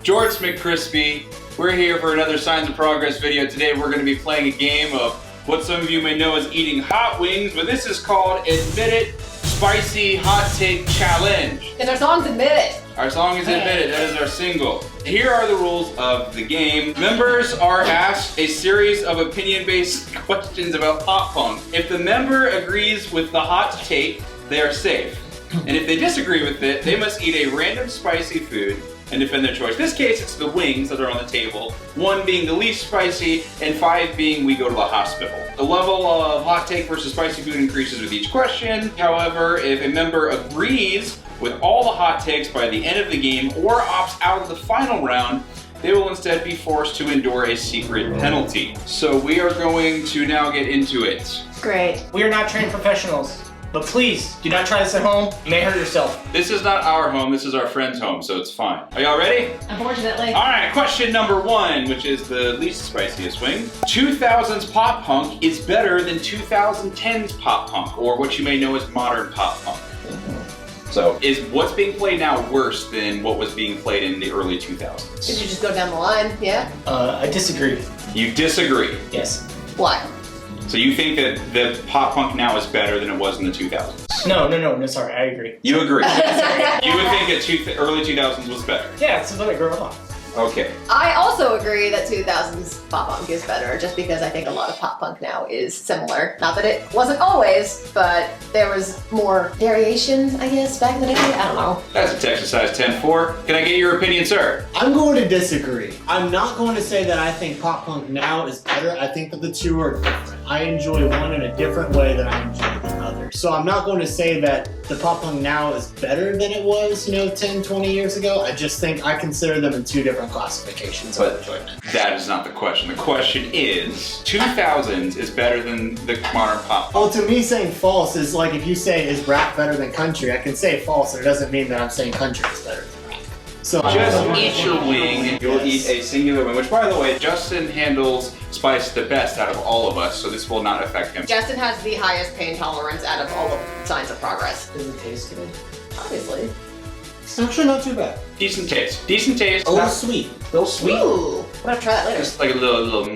George McCrispy. We're here for another Signs of Progress video. Today we're going to be playing a game of what some of you may know as eating hot wings, but this is called Admit It Spicy Hot Take Challenge. And our song's Admit It. Our song is Admit It, that is our single. Here are the rules of the game. Members are asked a series of opinion-based questions about pop punk. If the member agrees with the hot take, they are safe. And if they disagree with it, they must eat a random spicy food and defend their choice. In this case, it's the wings that are on the table, 1 being the least spicy, and 5 being we go to the hospital. The level of hot take versus spicy food increases with each question. However, if a member agrees with all the hot takes by the end of the game or opts out of the final round, they will instead be forced to endure a secret penalty. So we are going to now get into it. Great. We are not trained professionals, but please do not try this at home. You may hurt yourself. This is not our home, this is our friend's home, so it's fine. Are y'all ready? Unfortunately. All right, question number 1, which is the least spiciest wing. 2000s pop punk is better than 2010s pop punk, or what you may know as modern pop punk. So, is what's being played now worse than what was being played in the early 2000s? Did you just go down the line? Yeah? I disagree. You disagree? Yes. Why? So you think that the pop punk now is better than it was in the 2000s? No, sorry, I agree. You agree? You would think that early 2000s was better? Yeah, it's what I grew up on. Okay. I also agree that 2000s pop punk is better, just because I think a lot of pop punk now is similar. Not that it wasn't always, but there was more variation, I guess, back in the day. I don't know. That's a Texas size 10-4. Can I get your opinion, sir? I'm going to disagree. I'm not going to say that I think pop punk now is better. I think that the two are different. I enjoy one in a different way than I enjoy the other. So I'm not going to say that the pop punk now is better than it was, 10, 20 years ago. I just think I consider them in two different classifications of enjoyment. That is not the question. The question is, 2000s is better than the modern pop punk. Well, to me, saying false is like if you say, is rap better than country? I can say false, and it doesn't mean that I'm saying country is better than rap. So Just eat your wing. You'll eat a singular wing, which, by the way, Justin handles spice the best out of all of us, so this will not affect him. Justin has the highest pain tolerance out of all the Signs of Progress. Does it taste good? Obviously. It's actually not too bad. Decent taste. Decent taste. A little sweet. A little sweet. Ooh. I'm gonna try that later. Just like a little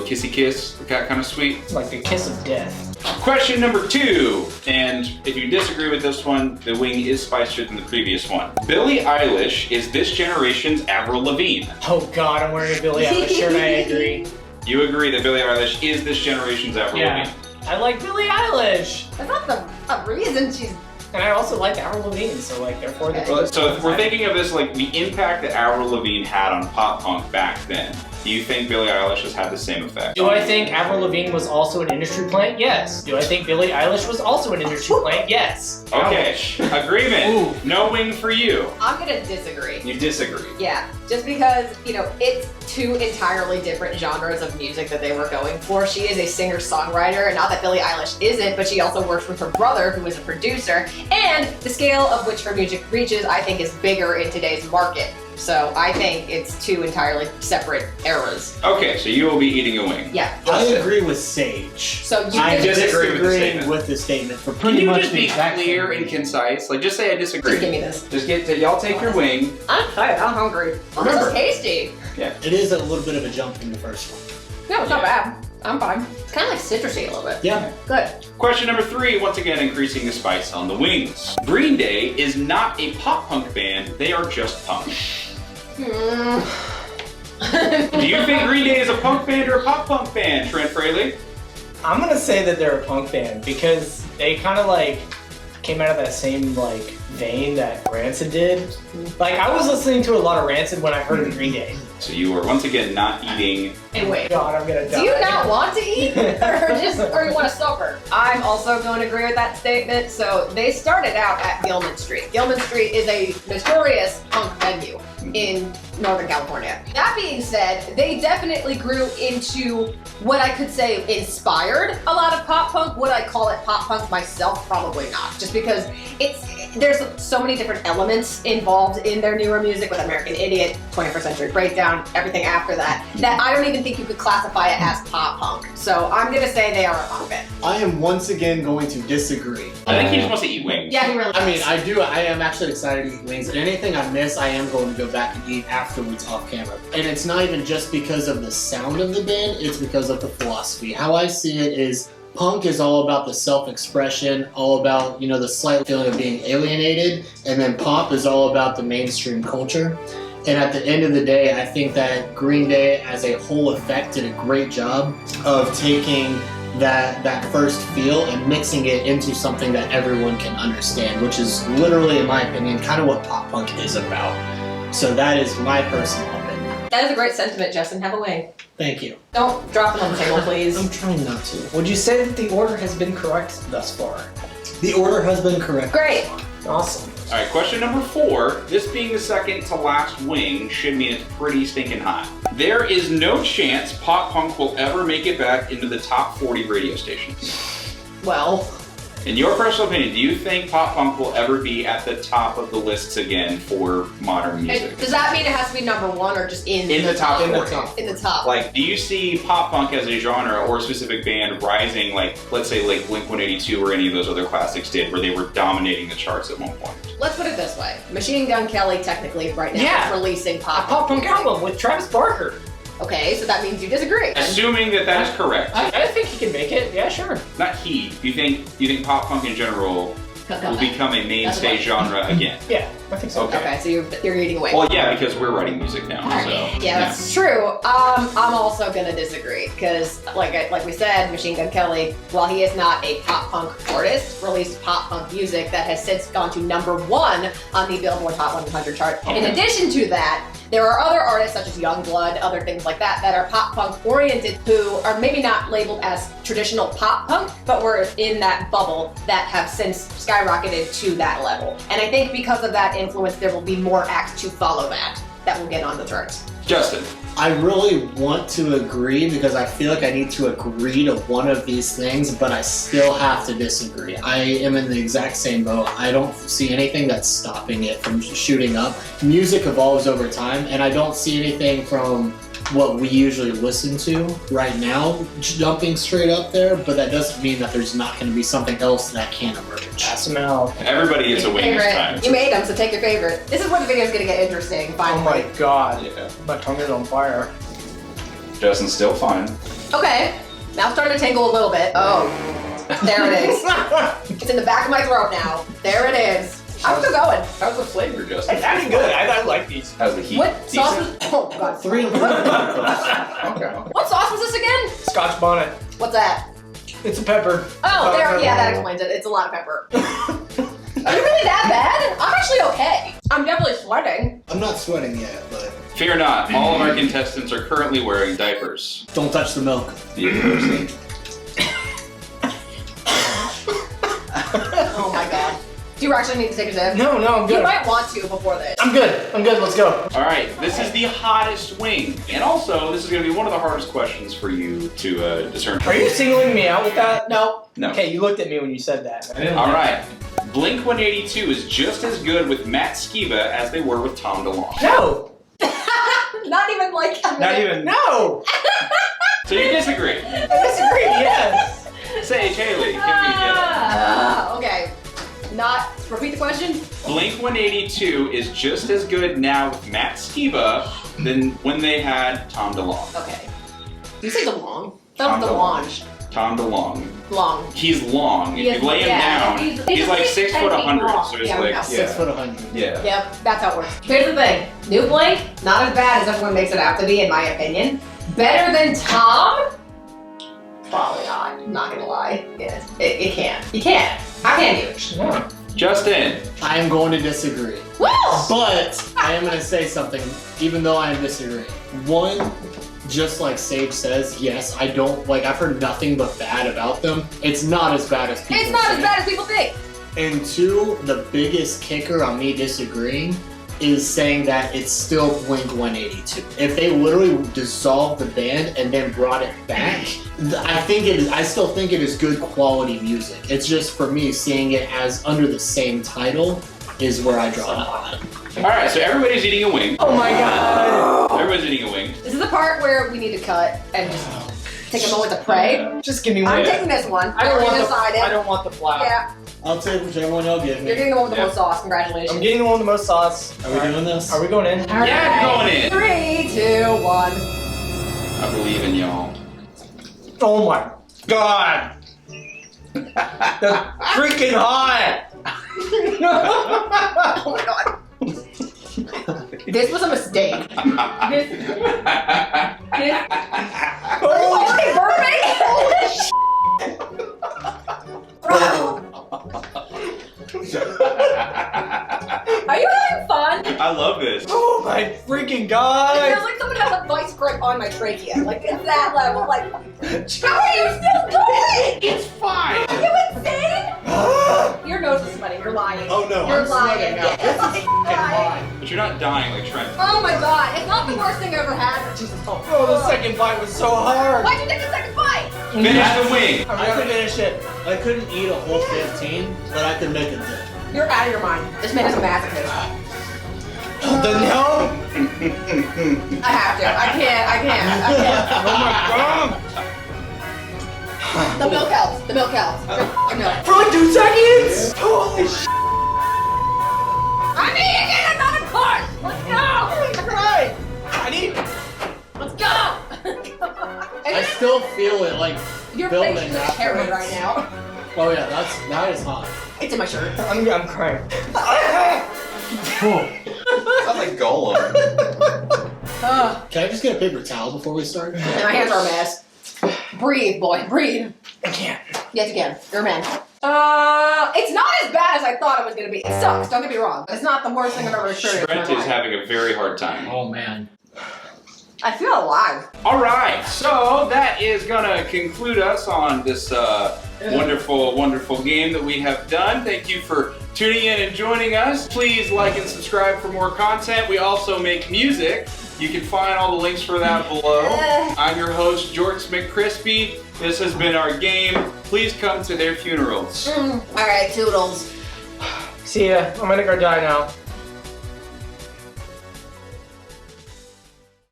kissy kiss, kind of sweet. It's like a kiss of death. Question number 2, and if you disagree with this one, the wing is spicier than the previous one. Billie Eilish is this generation's Avril Lavigne. Oh God, I'm wearing a Billie Eilish shirt. I agree. You agree that Billie Eilish is this generation's Avril Lavigne? I like Billie Eilish, That's not the reason she's... and I also like Avril Lavigne. So therefore, Well, so if we're thinking of this like the impact that Avril Lavigne had on pop punk back then, do you think Billie Eilish has had the same effect? Do I think Avril Lavigne was also an industry plant? Yes. Do I think Billie Eilish was also an industry plant? Yes. Okay, Ouch. agreement. Ooh. No wing for you. I'm gonna disagree. You disagree. Yeah, just because, it's two entirely different genres of music that they were going for. She is a singer-songwriter, and not that Billie Eilish isn't, but she also works with her brother, who is a producer, and the scale of which her music reaches, I think, is bigger in today's market. So I think it's two entirely separate eras. Okay, so you will be eating a wing. Yeah. I agree with Sage. So you I'm disagree with the disagreeing statement. with the statement for Can pretty you much just the be exact same clear and reason. concise? Like, just say I disagree. Just give me this. Just y'all take your wing. I'm tired. I'm hungry. Oh, this Remember- is tasty. It is a little bit of a jump from the first one. No, it's not bad. I'm fine. It's kind of like citrusy a little bit. Yeah. Good. Question number 3, once again increasing the spice on the wings. Green Day is not a pop punk band, they are just punk. Do you think Green Day is a punk band or a pop punk band, Trent Fraley? I'm gonna say that they're a punk band because they kind of came out of that same vein that Rancid did. I was listening to a lot of Rancid when I heard of Green Day. So you are once again not eating. And wait. God, I'm gonna die. Do you not want to eat, or you want to suffer? I'm also going to agree with that statement. So they started out at Gilman Street. Gilman Street is a notorious punk venue in Northern California. That being said, they definitely grew into what I could say inspired a lot of pop punk. Would I call it pop punk myself? Probably not. Just because it's there's so many different elements involved in their newer music with American Idiot, 21st Century Breakdown, everything after that I don't even think you could classify it as pop punk. So I'm gonna say they are a punk band. I am once again going to disagree. I think he just wants to eat wings. Yeah, he really does. I mean, I am actually excited to eat wings, and anything I miss, I am going to go back and eat afterwards off camera. And it's not even just because of the sound of the band, it's because of the philosophy. How I see it is, punk is all about the self-expression, all about, you know, the slight feeling of being alienated, and then pop is all about the mainstream culture. And at the end of the day, I think that Green Day as a whole effect did a great job of taking that first feel and mixing it into something that everyone can understand, which is literally, in my opinion, kind of what pop punk is about. So that is my personal opinion. That is a great sentiment, Justin. Have a wing. Thank you. Don't drop it on the table, please. I'm trying not to. Would you say that the order has been correct thus far? The order has been correct. Great. Awesome. All right, question number 4. This being the second to last wing should mean it's pretty stinking hot. There is no chance pop punk will ever make it back into the top 40 radio stations. Well, In your personal opinion, do you think pop punk will ever be at the top of the lists again for modern music? does that mean it has to be number 1 or just in In the top In the 40. top. In the top. Like, do you see pop punk as a genre or a specific band rising, like, let's say, like Blink-182 or any of those other classics did, where they were dominating the charts at one point? Let's put it this way. Machine Gun Kelly technically right now Yeah. is releasing A pop pop punk album with Travis Barker. Okay, so that means you disagree. Assuming that that is correct. I think he can make it. Yeah, sure. Not he. Do you think pop punk in general will become a mainstay That's right. genre again? Yeah, I think so. Okay. Okay, so you're eating away. Well, yeah, because we're writing music now, so. Yeah, that's true. I'm also gonna disagree because, like we said, Machine Gun Kelly, while he is not a pop punk artist, released pop punk music that has since gone to number 1 on the Billboard Hot 100 chart. In Okay. addition to that, there are other artists such as Youngblood, other things like that, that are pop punk oriented who are maybe not labeled as traditional pop punk, but were in that bubble that have since skyrocketed to that level. And I think because of that influence, there will be more acts to follow that will get on the charts. Justin. I really want to agree because I feel like I need to agree to one of these things, but I still have to disagree. I am in the exact same boat. I don't see anything that's stopping it from shooting up. Music evolves over time, and I don't see anything from what we usually listen to right now jumping straight up there, but that doesn't mean that there's not going to be something else that can emerge. Pass him out. Everybody gets a wing this time. You made them, so take your favorite. This is where the video's gonna get interesting, Oh finally. my god. Yeah. My tongue is on fire. Justin's still fine. Okay, now it's starting to tingle a little bit. Oh, there it is. It's in the back of my throat now. There it is. I'm still going. How's the flavor, Justin? It's actually good. I like these. How's the heat? What sauce was? Oh god. 3 and 4. Okay. What sauce was this again? Scotch bonnet. What's that? It's a pepper. Oh, there. Yeah, that explains it. It's a lot of pepper. Are you really that bad? I'm actually okay. I'm definitely sweating. I'm not sweating yet, but Fear not, all of our contestants are currently wearing diapers. don't touch the milk. Oh my god. Do you actually need to take a sip? No, I'm You good. might want to before this. I'm good. Let's go. All right, this is the hottest wing. And also, this is going to be one of the hardest questions for you to determine. Are you singling me out with that? No. No. Okay, you looked at me when you said that. I didn't All right. Blink-182 is just as good with Matt Skiba as they were with Tom DeLonge. No. Not even like a minute. even. No. So you disagree. I disagree. Yes. Sage Haley, give me a Okay. Repeat the question. Blink-182 is just as good now with Matt Skiba than when they had Tom DeLonge. Okay. You say DeLonge? Tom That was DeLonge. Tom DeLonge. Long. He's long. He If is- you lay him yeah, down, he's like at 6 least foot 10 feet 100. long. So he's Yeah, like, no. 6 foot 100. Yeah. Yep, that's how it works. Here's the thing. New Blink, not as bad as everyone makes it out to be, in my opinion. Better than Tom? Probably not. I'm not gonna lie. Yes. It can't. You can't. How can you? No. Justin. I am going to disagree. Woo! But I am going to say something, even though I am disagreeing. One, just like Sage says, yes, I don't, like, I've heard nothing but bad about them. It's not as bad as people It's not say. as bad as people think. And two, the biggest kicker on me disagreeing is saying that it's still Blink 182. If they literally dissolved the band and then brought it back, I still think it is good quality music. It's just for me, seeing it as under the same title is where I draw the line. All right, so everybody's eating a wing. Oh my god! Everybody's eating a wing. This is the part where we need to cut and just take a moment to pray. Just give me I'm one. taking this one. I don't want decided. I don't want the flap. Yeah, I'll take whichever one y'all give me. you're getting the one with the Yeah. most sauce. Congratulations. I'm getting the one with the most sauce. Are we doing this? Are we going in? Yeah, you're going in. 3, 2, 1. I believe in y'all. Oh my god! That's freaking hot! Oh my god. This was a mistake. This. Oh, okay, Are you having fun? I love this. Oh my freaking It god! feels like someone has a vice grip on my trachea. Like, it's that level. Like, how are you still going? It's fine. Are you insane? Your nose is sweating. You're lying. Oh no, You're I'm lying. sweating now. This is You're fucking lying. hot. But you're not dying like Trent. Oh my god. It's not the worst thing I ever had. Jesus. Oh, the second bite was so hard! Why'd you take the second bite? Finish the wing. I'm gonna finish it. I couldn't eat a whole 15, but I could make a dip. You're out of your mind. This man is a masochist. The no! I have to. I can't. Oh my god! The milk helps. The milk helps. The milk. For like 2 seconds! Holy sh! I'm eating it. I'm not a course. Let's go. Right! I need. Let's go. I still feel it like Your building face is after cherry it. right now. Oh yeah, that is hot. It's in my shirt. I'm crying. Sounds like Golem. Ugh. Can I just get a paper towel before we start? And my hands are a mess. Breathe, boy. Breathe. I can't. Yes, you can. You're a man. It's not as bad as I thought it was gonna be. It sucks. Don't get me wrong. It's not the worst thing I've ever experienced. in my Trent is life. having a very hard time. Oh man. I feel alive. All right, so that is gonna conclude us on this wonderful, wonderful game that we have done. Thank you for tuning in and joining us. Please like and subscribe for more content. We also make music. You can find all the links for that below. I'm your host, Jorts McCrispy. This has been our game. Please come to their funerals. All right, toodles. See ya. I'm gonna go die now.